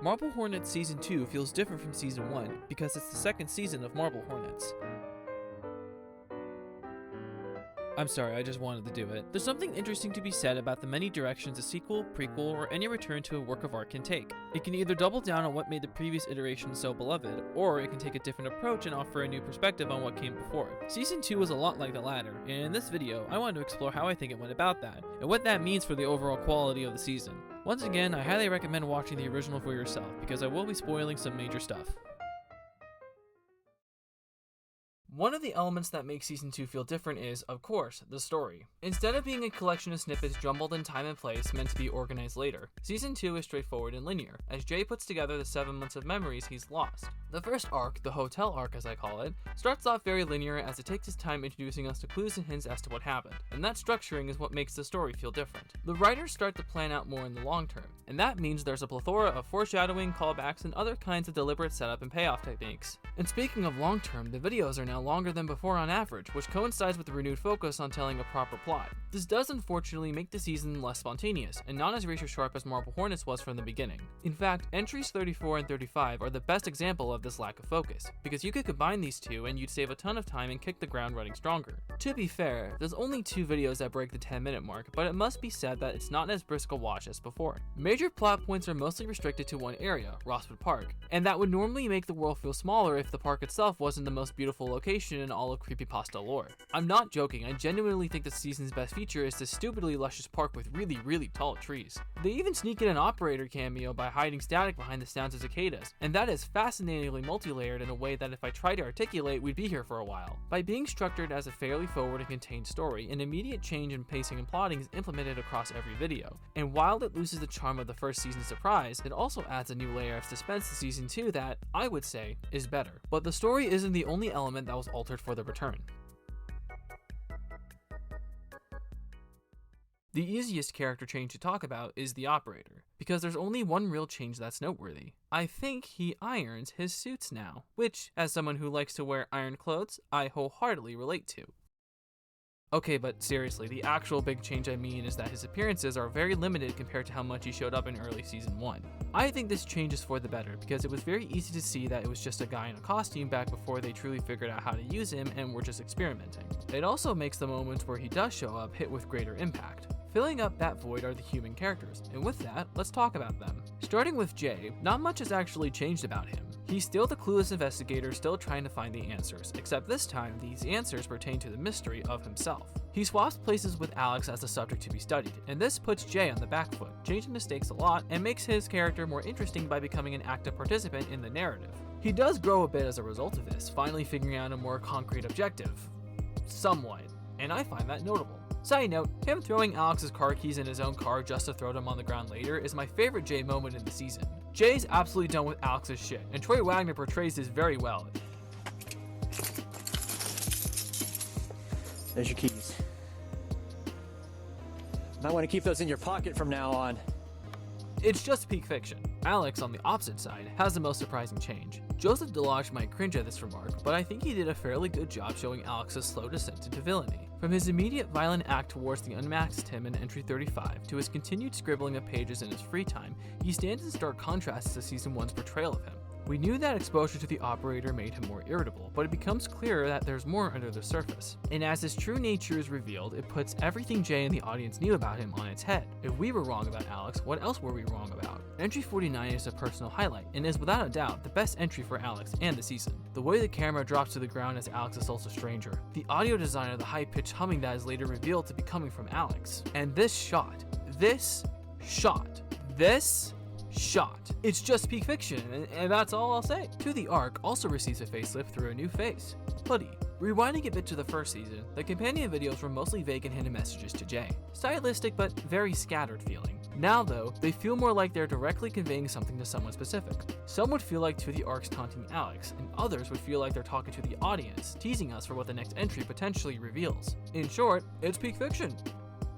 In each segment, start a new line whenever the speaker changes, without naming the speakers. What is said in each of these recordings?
Marble Hornets Season 2 feels different from Season 1 because it's the second season of Marble Hornets. I'm sorry, I just wanted to do it. There's something interesting to be said about the many directions a sequel, prequel, or any return to a work of art can take. It can either double down on what made the previous iteration so beloved, or it can take a different approach and offer a new perspective on what came before. Season 2 was a lot like the latter, and in this video, I wanted to explore how I think it went about that, and what that means for the overall quality of the season. Once again, I highly recommend watching the original for yourself, because I will be spoiling some major stuff. One of the elements that makes Season 2 feel different is, of course, the story. Instead of being a collection of snippets jumbled in time and place meant to be organized later, Season 2 is straightforward and linear, as Jay puts together the 7 months of memories he's lost. The first arc, the hotel arc as I call it, starts off very linear as it takes its time introducing us to clues and hints as to what happened, and that structuring is what makes the story feel different. The writers start to plan out more in the long term, and that means there's a plethora of foreshadowing, callbacks, and other kinds of deliberate setup and payoff techniques. And speaking of long term, the videos are now longer than before on average, which coincides with the renewed focus on telling a proper plot. This does unfortunately make the season less spontaneous, and not as razor sharp as Marble Hornets was from the beginning. In fact, entries 34 and 35 are the best example of this lack of focus, because you could combine these two and you'd save a ton of time and kick the ground running stronger. To be fair, there's only 2 videos that break the 10-minute mark, but it must be said that it's not as brisk a watch as before. Major plot points are mostly restricted to one area, Rosswood Park, and that would normally make the world feel smaller if the park itself wasn't the most beautiful location in all of creepypasta lore. I'm not joking, I genuinely think the season's best feature is this stupidly luscious park with really tall trees. They even sneak in an operator cameo by hiding static behind the sounds of cicadas, and that is fascinatingly multi-layered in a way that if I tried to articulate, we'd be here for a while. By being structured as a fairly forward and contained story, an immediate change in pacing and plotting is implemented across every video, and while it loses the charm of the first season's surprise, it also adds a new layer of suspense to Season 2 that, I would say, is better. But the story isn't the only element that was altered for the return. The easiest character change to talk about is the operator, because there's only one real change that's noteworthy. I think he irons his suits now, which, as someone who likes to wear ironed clothes, I wholeheartedly relate to. Okay, but seriously, the actual big change I mean is that his appearances are very limited compared to how much he showed up in early Season 1. I think this change is for the better, because it was very easy to see that it was just a guy in a costume back before they truly figured out how to use him and were just experimenting. It also makes the moments where he does show up hit with greater impact. Filling up that void are the human characters, and with that, let's talk about them. Starting with Jay, not much has actually changed about him. He's still the clueless investigator still trying to find the answers, except this time these answers pertain to the mystery of himself. He swaps places with Alex as the subject to be studied, and this puts Jay on the back foot, changing the stakes a lot and makes his character more interesting by becoming an active participant in the narrative. He does grow a bit as a result of this, finally figuring out a more concrete objective. Somewhat, and I find that notable. Side note, him throwing Alex's car keys in his own car just to throw them on the ground later is my favorite Jay moment in the season. Jay's absolutely done with Alex's shit, and Troy Wagner portrays this very well.
There's your keys. Might want to keep those in your pocket from now on.
It's just peak fiction. Alex, on the opposite side, has the most surprising change. Joseph Delage might cringe at this remark, but I think he did a fairly good job showing Alex's slow descent into villainy. From his immediate violent act towards the unmasked him in entry 35 to his continued scribbling of pages in his free time, he stands in stark contrast to Season 1's portrayal of him. We knew that exposure to the operator made him more irritable, but it becomes clearer that there's more under the surface. And as his true nature is revealed, it puts everything Jay and the audience knew about him on its head. If we were wrong about Alex, what else were we wrong about? Entry 49 is a personal highlight, and is without a doubt the best entry for Alex and the season. The way the camera drops to the ground as Alex assaults a stranger, the audio design of the high-pitched humming that is later revealed to be coming from Alex, and this shot. It's just peak fiction, and that's all I'll say. To the Arc also receives a facelift through a new face, Hoodie. Rewinding a bit to the first season, the companion videos were mostly vague and hidden messages to Jay. Stylistic but very scattered feeling. Now though, they feel more like they're directly conveying something to someone specific. Some would feel like To the Arc's taunting Alex, and others would feel like they're talking to the audience, teasing us for what the next entry potentially reveals. In short, it's peak fiction.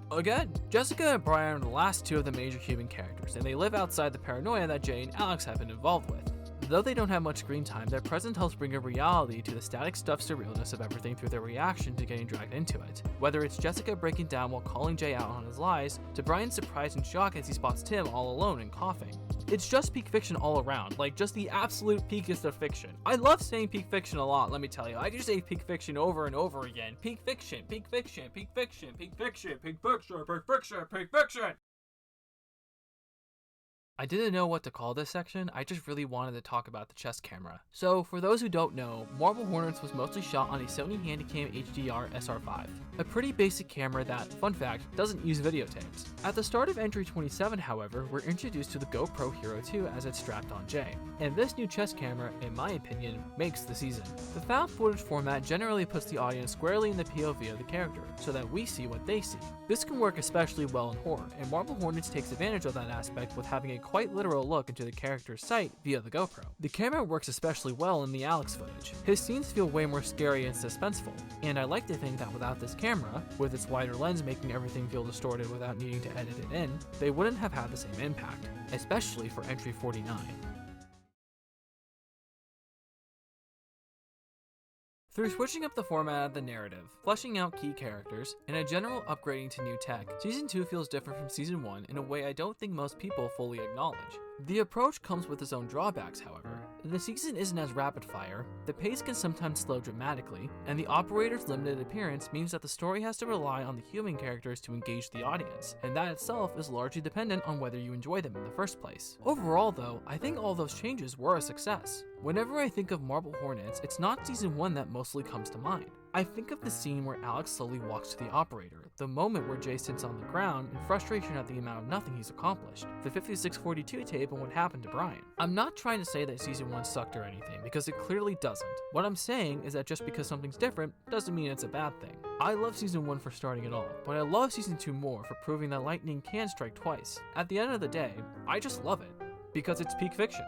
Again, Jessica and Brian are the last 2 of the major human characters, and they live outside the paranoia that Jay and Alex have been involved with. Though they don't have much screen time, their presence helps bring a reality to the static stuff surrealness of everything through their reaction to getting dragged into it. Whether it's Jessica breaking down while calling Jay out on his lies, to Brian's surprise and shock as he spots Tim all alone and coughing. It's just peak fiction all around, like just the absolute peakest of fiction. I love saying peak fiction a lot, let me tell you. I just say peak fiction over and over again. Peak fiction, peak fiction, peak fiction, peak fiction, peak fiction, peak fiction, peak fiction. I didn't know what to call this section, I just really wanted to talk about the chest camera. So, for those who don't know, Marble Hornets was mostly shot on a Sony Handycam HDR SR5. A pretty basic camera that, fun fact, doesn't use videotapes. At the start of Entry 27, however, we're introduced to the GoPro Hero 2 as it's strapped on Jay. And this new chest camera, in my opinion, makes the season. The found footage format generally puts the audience squarely in the POV of the character, so that we see what they see. This can work especially well in horror, and Marble Hornets takes advantage of that aspect with having a quite literal look into the character's sight via the GoPro. The camera works especially well in the Alex footage. His scenes feel way more scary and suspenseful, and I like to think that without this camera, with its wider lens making everything feel distorted without needing to edit it in, they wouldn't have had the same impact, especially for Entry 49. Through switching up the format of the narrative, fleshing out key characters, and a general upgrading to new tech, Season 2 feels different from Season 1 in a way I don't think most people fully acknowledge. The approach comes with its own drawbacks, however. The season isn't as rapid fire, the pace can sometimes slow dramatically, and the operator's limited appearance means that the story has to rely on the human characters to engage the audience, and that itself is largely dependent on whether you enjoy them in the first place. Overall though, I think all those changes were a success. Whenever I think of Marble Hornets, it's not Season 1 that mostly comes to mind. I think of the scene where Alex slowly walks to the operator, the moment where Jay sits on the ground in frustration at the amount of nothing he's accomplished, the 5642 tape and what happened to Brian. I'm not trying to say that Season 1 sucked or anything, because it clearly doesn't. What I'm saying is that just because something's different doesn't mean it's a bad thing. I love Season 1 for starting it all, but I love Season 2 more for proving that lightning can strike twice. At the end of the day, I just love it, because it's peak fiction.